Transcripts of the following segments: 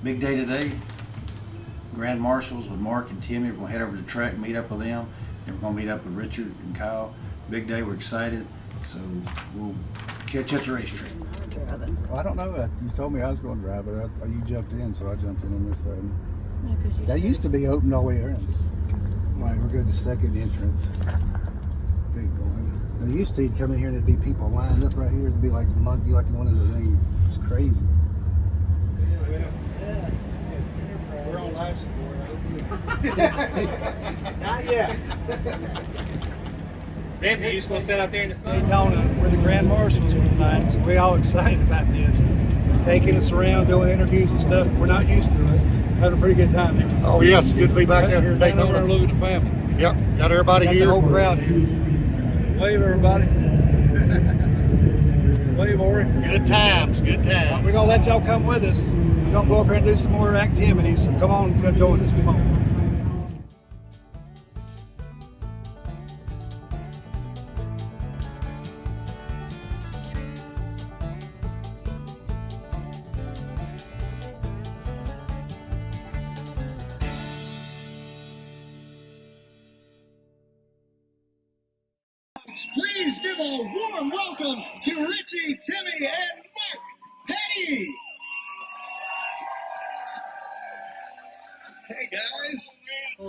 Big day today. Grand Marshals with Mark and Timmy. We're going to head over to the track, meet up with them. Then we're going to meet up with Richard and Kyle. Big day. We're excited. So we'll catch you at the racetrack. Well, I don't know. You told me I was going to drive, but you jumped in, so I jumped in on this side. Yeah, that used to be open all the way around. Right, we're going to second entrance. Big going. Now, used to, you'd come in here and there'd be people lined up right here. It'd be like monkey, like one of the things. It's crazy. We're on life support. Not yet. Ramsey, you still sit out there in the sun? Daytona, we're the Grand Marshals for tonight, so we're all excited about this. They're taking us around, doing interviews and stuff. We're not used to it. Having a pretty good time here. Oh yes, good to be back out here in Daytona. Look at the family. Yep, got everybody Got here. the whole crowd here. Wave, everybody. Wave, Ori. Good times, good times. We're gonna let y'all come with us. We're gonna go up here and do some more activities. So come on, come join us. Come on. Please give a warm welcome to Richie, Timmy, and Mark Petty. Hey guys.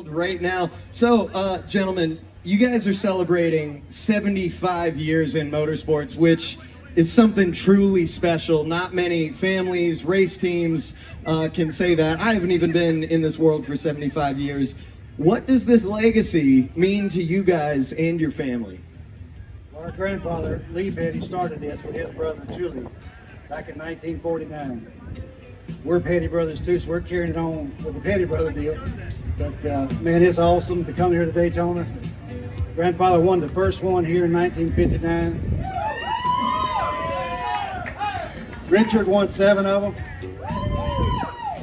Right now. So, gentlemen, you guys are celebrating 75 years in motorsports, which is something truly special. Not many families, race teams can say that. I haven't even been in this world for 75 years. What does this legacy mean to you guys and your family? Our grandfather, Lee Petty, started this with his brother, Julie, back in 1949. We're Petty brothers too, so we're carrying it on with the Petty brother deal. But man, it's awesome to come here to Daytona. Grandfather won the first one here in 1959. Richard won 7 of them.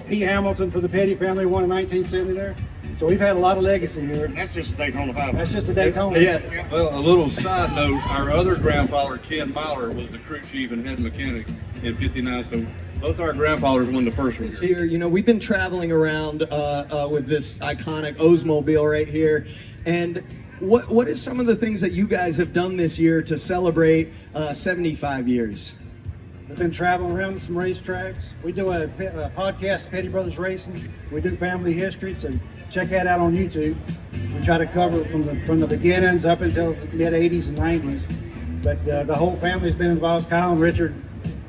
Pete Hamilton for the Petty family won in 1970 there. So we've had a lot of legacy here. That's just Daytona 500. That's just a Daytona. Yeah. Well, a little side note, our other grandfather, Ken Myler, was the crew chief and head mechanic in 59, so both our grandfathers won the first one. Here, you know, we've been traveling around with this iconic Oldsmobile right here, and what is some of the things that you guys have done this year to celebrate 75 years? We've been traveling around to some racetracks. We do a podcast, Petty Brothers Racing. We do family history, so check that out on YouTube. We try to cover it from the beginnings up until the mid 80s and 90s. But the whole family's been involved. Kyle and Richard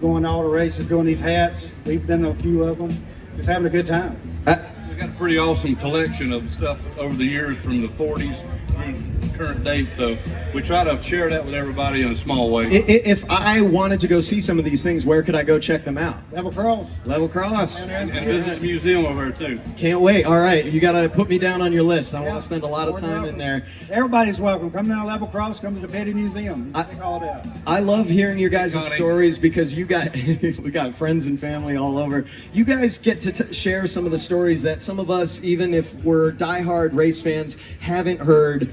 going to all the races, doing these hats. We've done a few of them. Just having a good time. We got a pretty awesome collection of stuff over the years from the 40s through current date, so we try to share that with everybody in a small way. If I wanted to go see some of these things, where could I go check them out? Level Cross. Level Cross. And visit the museum over there too. Can't wait. All right, you got to put me down on your list. I want to spend a lot of time in there. Everybody's welcome. Come down to Level Cross. Come to the Petty Museum. Check all that out. I love hearing your guys' stories because you got we got friends and family all over. You guys get to share some of the stories that some of us, even if we're diehard race fans, haven't heard.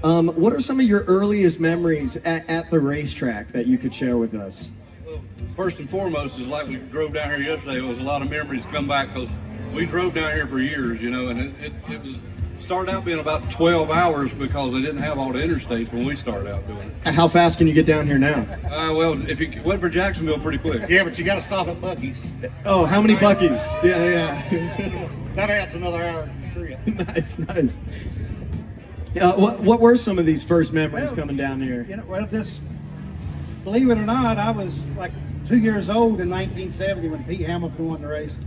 What are some of your earliest memories at the racetrack that you could share with us? Well, first and foremost is like we drove down here yesterday. It was a lot of memories come back because we drove down here for years, you know, and it was started out being about 12 hours because they didn't have all the interstates when we started out doing it. How fast can you get down here now? Well, if you went for Jacksonville, pretty quick. Yeah, but you got to stop at Buc-ee's. Oh, how many Buc-ee's? Yeah. That adds another hour to the trip. Nice. What were some of these first memories coming down here? You know, well, believe it or not, I was like 2 years old in 1970 when Pete Hamilton won the race.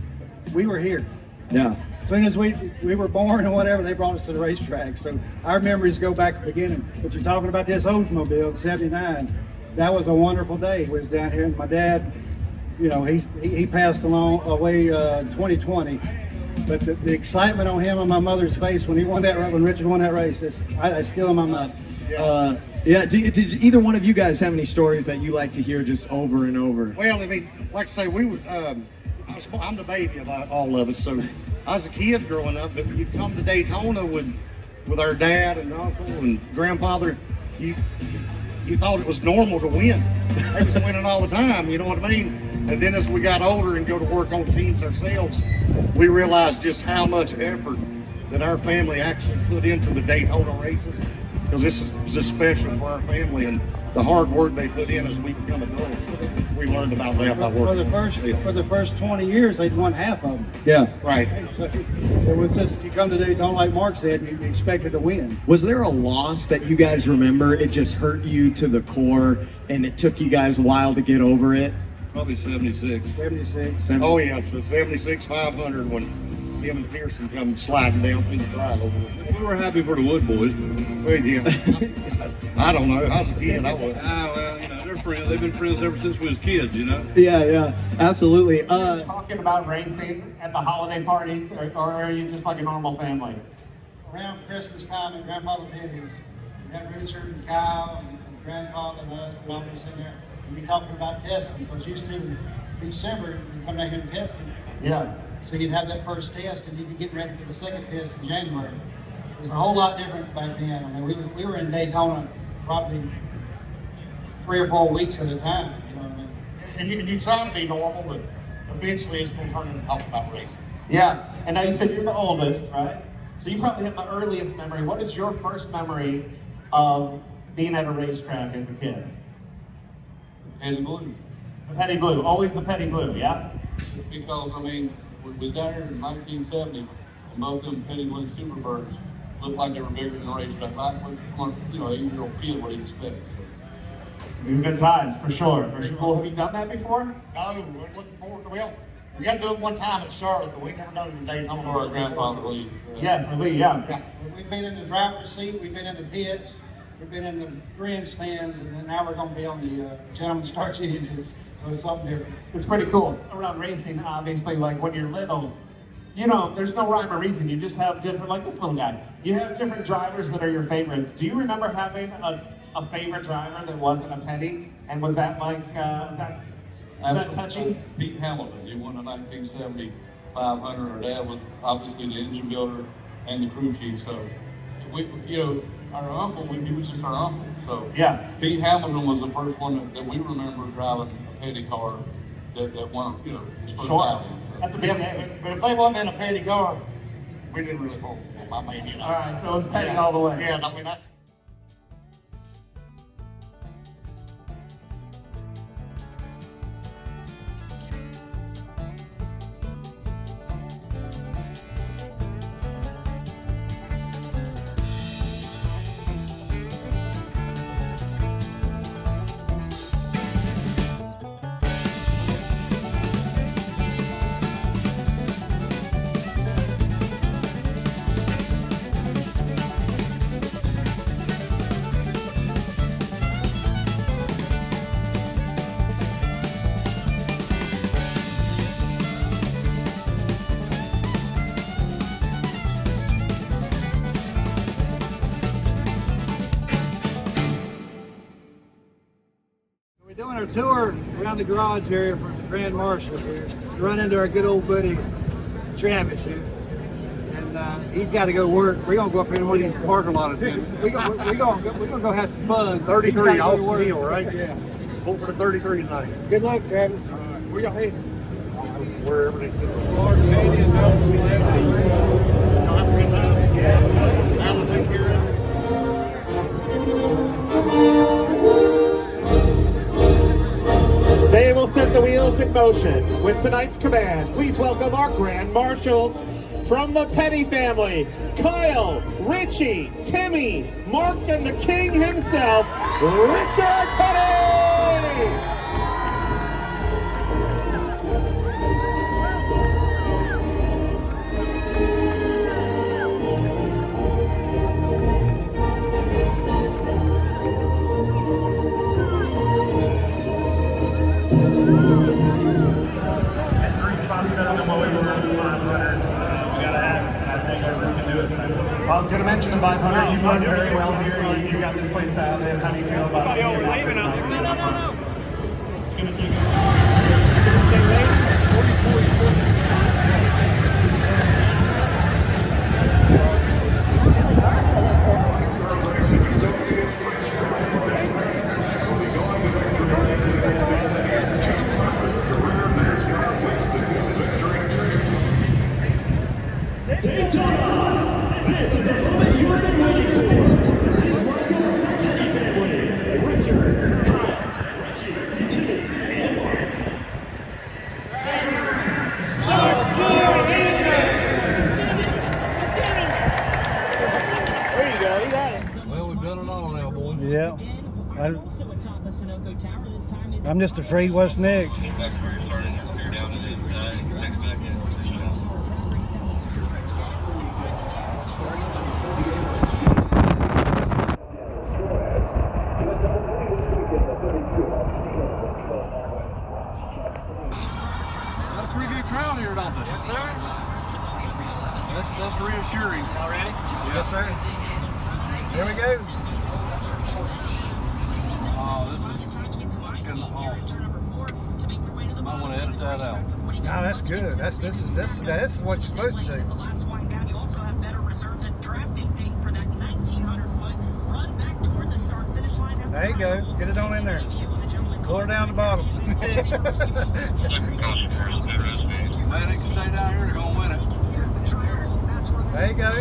We were here. Yeah. As soon as we were born or whatever, they brought us to the racetrack. So our memories go back to the beginning. But you're talking about this Oldsmobile, 79. That was a wonderful day. We was down here, and my dad, you know, he passed away 2020. But the excitement on him and my mother's face when Richard won that race, it's still in my mind. Yeah. Did either one of you guys have any stories that you like to hear just over and over? Well, I mean, like I say, we were. I'm the baby of all of us, so I was a kid growing up. But you'd come to Daytona with our dad and uncle and grandfather. You thought it was normal to win. They was winning all the time. You know what I mean? And then as we got older and go to work on teams ourselves, we realized just how much effort that our family actually put into the Daytona races, because this is just special for our family, and the hard work they put in as we become adults. We learned about that by For working. the first 20 years, they'd won half of them. Yeah. Right. So it was just, you come to Daytona, like Mark said, you expected to win. Was there a loss that you guys remember? It just hurt you to the core, and it took you guys a while to get over it. Probably 76. 76. Oh yes, the 76 500 when him and Pearson come sliding down through the throttle. We were happy for the Wood boys. Well, yeah. I don't know. I was a kid. I was. Ah, well, you know, they're friends. They've been friends ever since we was kids, you know. Yeah, absolutely. Talking about racing at the holiday parties, or are you just like a normal family? Around Christmas time at Grandfather Penny's, we had Richard and Kyle and Grandfather and us, we'd all be sitting there and be talking about testing, because used to in December, you come down here and test them. Yeah. So you'd have that first test and you'd be getting ready for the second test in January. It was a whole lot different back then. I mean, we were in Daytona probably 3 or 4 weeks at a time. You know what I mean? And you try to be normal, but eventually it's going to turn into talk about racing. Yeah. And now you said you're the oldest, right? So you probably have the earliest memory. What is your first memory of being at a racetrack as a kid? Petty Blue. The Petty Blue. Always the Petty Blue, yeah? Because, I mean, we was down here in 1970, and both of them Petty Blue Superbirds looked like they were bigger than the racetrack. You know, an 8-year-old kid, what do you expect? Good times, for sure. For sure. Well, have you done that before? No, we're looking forward to it. We got to do it one time at Charlotte, but we never done it in Daytona. For our grandfather Lee. Yeah, for Lee, yeah. We've been in the driver's seat, we've been in the pits, we've been in the grandstands, and then now we're going to be on the gentleman start engines. So it's something different. It's pretty cool. Around racing, obviously, like when you're little, you know, there's no rhyme or reason. You just have different, like this little guy. You have different drivers that are your favorites. Do you remember having a favorite driver that wasn't a Petty? And was that like, was that touchy? Pete Hamilton, he won the 1970 500. Our dad was obviously the engine builder and the crew chief, so we, you know, our uncle, he was just our uncle. So Yeah. Pete Hamilton was the first one that we remember driving a Petty car that won, you know, his first Sure. outing. That's a big name. But if they wasn't in a Petty car, we didn't really hold my baby. All right, so it's Petty all the way. Yeah, I mean, that's. We're doing our tour around the garage area for the Grand Marshal here. We run into our good old buddy Travis here. And he's got to go work. We're going to go up here in one of these parking lots. We're going to go have some fun. 33, Austin Austin Hill, right? Yeah. Vote for the 33 tonight. Good luck, Travis. Where y'all heading? Wherever they sit. Florida City and Melbourne. Y'all have a good time? Yeah. Alan, take care of it. They will set the wheels in motion. With tonight's command, please welcome our Grand Marshals from the Petty family, Kyle, Richie, Timmy, Mark, and the King himself, Richard Petty! I was going to mention the 500. You run very well here. You got this place down there. How do you feel about it? Y'all were leaving. I was like, no. It's going to take us. Well, we've done it all now, boy. Yeah. I'm just afraid what's next. Got a pretty good crowd here, don't they? Yes, sir. That's reassuring. All ready? Yes, sir. Here we go. Oh, this is fucking awesome. Might want to edit that out. No, that's good. This is what you're supposed to do. There you go. Get it on in there. Pull her down the bottom. Man, it can stay down here, they're going to win it. There you go.